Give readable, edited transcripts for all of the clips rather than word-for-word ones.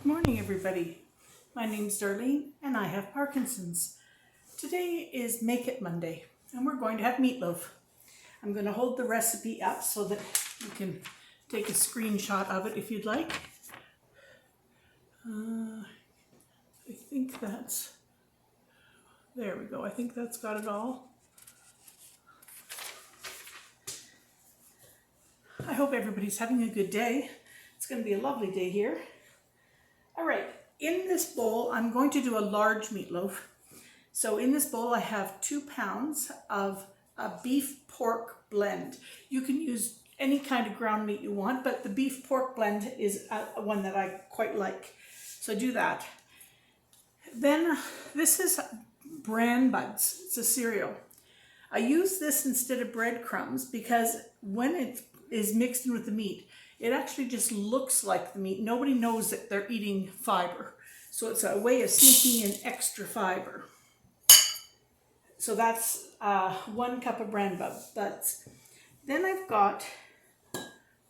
Good morning, everybody. My name's Darlene and I have Parkinson's. Today is Make It Monday and we're going to have meatloaf. I'm going to hold the recipe up so that you can take a screenshot of it if you'd like. I think that's, there we go. I think that's got it all. I hope everybody's having a good day. It's going to be a lovely day here. All right, in this bowl, I'm going to do a large meatloaf. So in this bowl, I have 2 pounds of a beef pork blend. You can use any kind of ground meat you want, but the beef pork blend is one that I quite like. So do that. Then this is bran buds. It's a cereal. I use this instead of breadcrumbs because when it is mixed in with the meat, it actually just looks like the meat. Nobody knows that they're eating fiber. So it's a way of sneaking in extra fiber. So that's 1 cup of bran buds. Then I've got,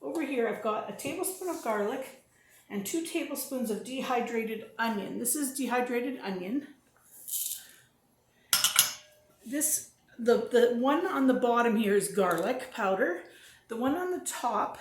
over here, I've got a tablespoon of garlic and 2 tablespoons of dehydrated onion. This is dehydrated onion. The one on the bottom here is garlic powder. The one on the top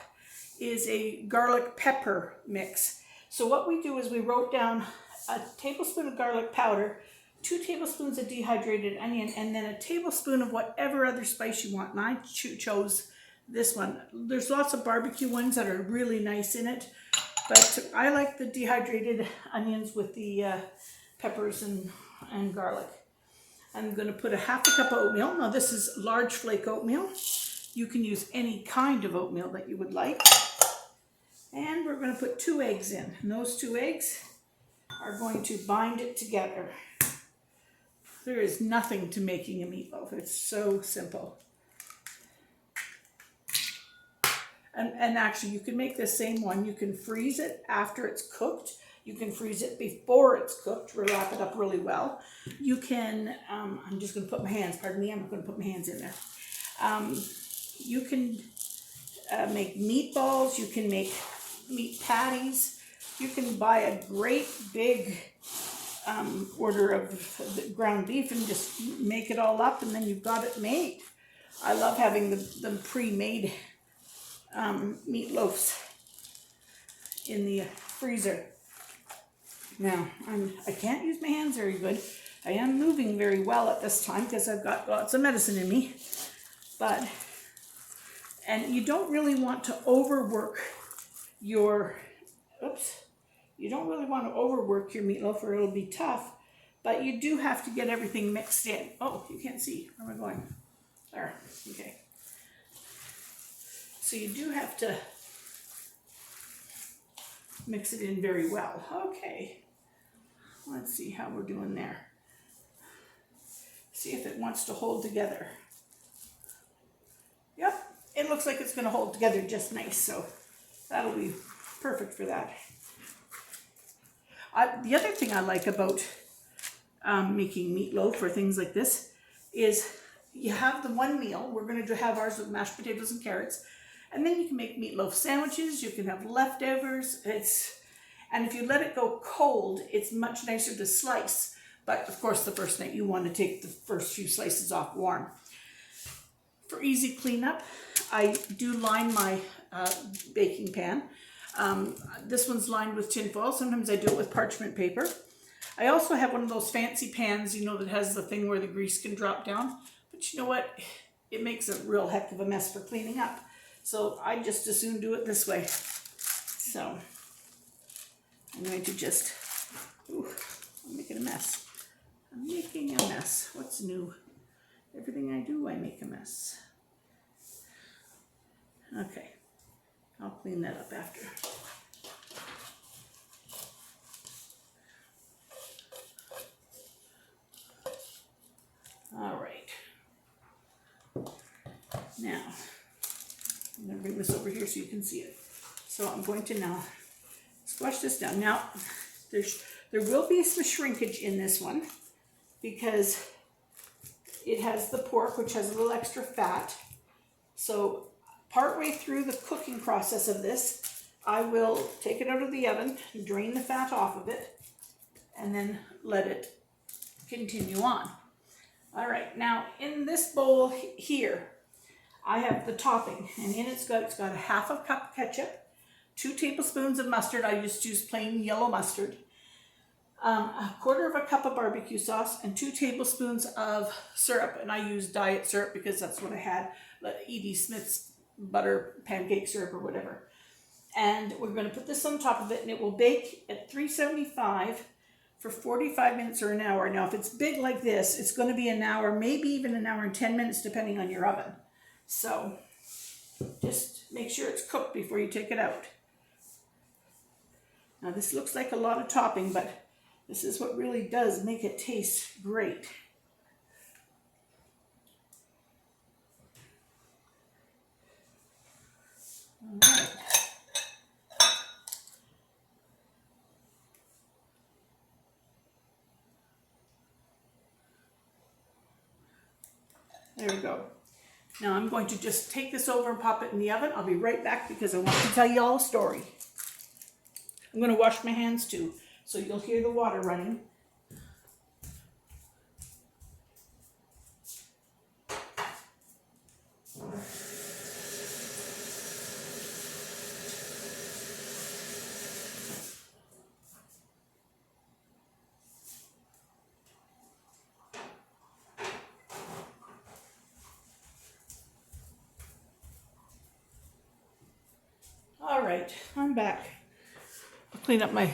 is a garlic pepper mix. So what we do is we wrote down a tablespoon of garlic powder, 2 tablespoons of dehydrated onion, and then a tablespoon of whatever other spice you want. And I chose this one. There's lots of barbecue ones that are really nice in it, but I like the dehydrated onions with the peppers and garlic. I'm going to put a half a cup of oatmeal. Now this is large flake oatmeal. You can use any kind of oatmeal that you would like. And we're going to put 2 eggs in. And those 2 eggs are going to bind it together. There is nothing to making a meatloaf. It's so simple. And actually, you can make the same one. You can freeze it after it's cooked. You can freeze it before it's cooked to wrap it up really well. You can, I'm just going to put my hands, pardon me, I'm not going to put my hands in there. You can make meatballs. You can make meat patties. You can buy a great big order of ground beef and just make it all up, and then you've got it made. I love having them pre-made meatloafs in the freezer. Now, I can't use my hands very good. I am moving very well at this time because I've got lots of medicine in me. And you don't really want to overwork your, you don't really want to overwork your meatloaf or it'll be tough, but you do have to get everything mixed in. Oh, you can't see. Where am I going? There, okay. So you do have to mix it in very well. Okay, let's see how we're doing there. See if it wants to hold together. Yep, it looks like it's going to hold together just nice, so that'll be perfect for that. The other thing I like about making meatloaf or things like this is you have the one meal. We're going to have ours with mashed potatoes and carrots, and then you can make meatloaf sandwiches. You can have leftovers. And if you let it go cold, it's much nicer to slice. But of course, the first night you want to take the first few slices off warm. For easy cleanup, I do line my baking pan. This one's lined with tin foil. Sometimes I do it with parchment paper. I also have one of those fancy pans, you know, that has the thing where the grease can drop down. But you know what? It makes a real heck of a mess for cleaning up. So I just as soon do it this way. So I'm going to just, I'm making a mess. I'm making a mess. What's new? Everything I do, I make a mess. Okay, I'll clean that up after. All right. Now, I'm going to bring this over here so you can see it. So I'm going to now squash this down. Now, there will be some shrinkage in this one because it has the pork, which has a little extra fat. So partway through the cooking process of this, I will take it out of the oven, drain the fat off of it, and then let it continue on. All right, now in this bowl here, I have the topping, and in it's got a half a cup ketchup, 2 tablespoons of mustard. I just use plain yellow mustard, a quarter of a cup of barbecue sauce, and 2 tablespoons of syrup. And I use diet syrup because that's what I had, Edie Smith's butter pancake syrup or whatever. And we're going to put this on top of it, and it will bake at 375 for 45 minutes or an hour. Now, if it's big like this, it's going to be an hour, maybe even an hour and 10 minutes, depending on your oven. So just make sure it's cooked before you take it out. Now, this looks like a lot of topping, but this is what really does make it taste great. All right. There we go. Now I'm going to just take this over and pop it in the oven. I'll be right back because I want to tell you all a story. I'm going to wash my hands too, so you'll hear the water running. All right, I'm back. I'll clean up my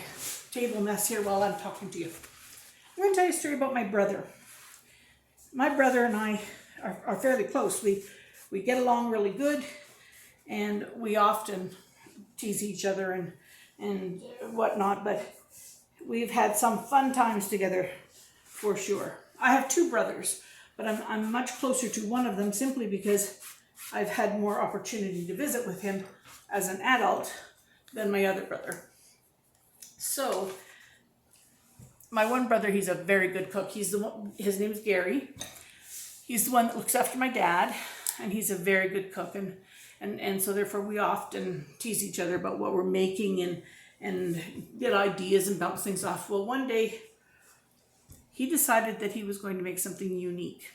table mess here while I'm talking to you. I'm going to tell you a story about my brother. My brother and I are fairly close. We get along really good, and we often tease each other and whatnot, but we've had some fun times together for sure. I have 2 brothers, but I'm much closer to one of them simply because I've had more opportunity to visit with him as an adult than my other brother. So my one brother, he's a very good cook. He's the one, his name's Gary. He's the one that looks after my dad, and he's a very good cook, and so therefore we often tease each other about what we're making and get ideas and bounce things off. Well, one day he decided that he was going to make something unique.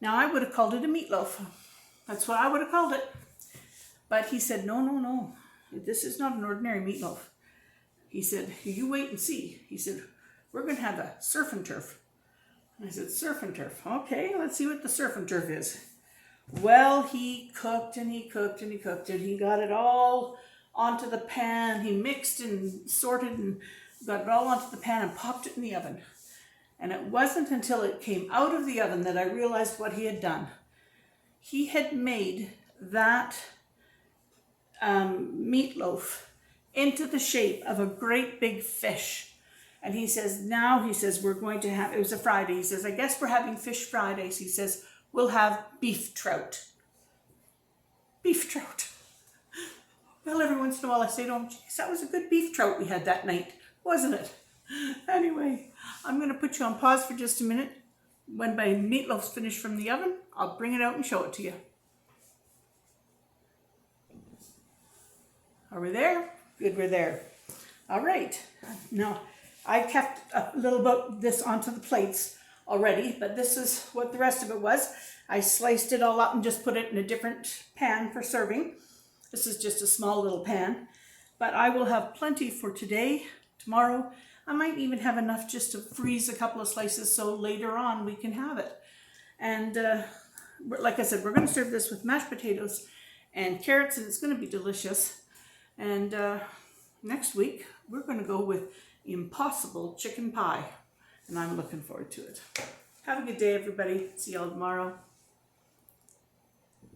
Now, I would have called it a meatloaf. That's what I would have called it. But he said, no, this is not an ordinary meatloaf. He said, you wait and see. He said, we're going to have a surf and turf. I said, surf and turf. Okay, let's see what the surf and turf is. Well, he cooked and he cooked and he cooked and he got it all onto the pan. He mixed and sorted and got it all onto the pan and popped it in the oven. And it wasn't until it came out of the oven that I realized what he had done. He had made that meatloaf into the shape of a great big fish. And he says, we're going to have, it was a Friday. He says, I guess we're having fish Fridays. He says, we'll have beef trout. Beef trout. Well, every once in a while I say to him, geez, that was a good beef trout we had that night, wasn't it? Anyway, I'm going to put you on pause for just a minute. When my meatloaf's finished from the oven, I'll bring it out and show it to you. Are we there? Good, we're there. All right. Now, I kept a little bit of this onto the plates already, but this is what the rest of it was. I sliced it all up and just put it in a different pan for serving. This is just a small little pan, but I will have plenty for today, tomorrow. I might even have enough just to freeze a couple of slices so later on we can have it. And like I said, we're going to serve this with mashed potatoes and carrots, and it's going to be delicious. And next week, we're going to go with impossible chicken pie, and I'm looking forward to it. Have a good day, everybody. See y'all tomorrow.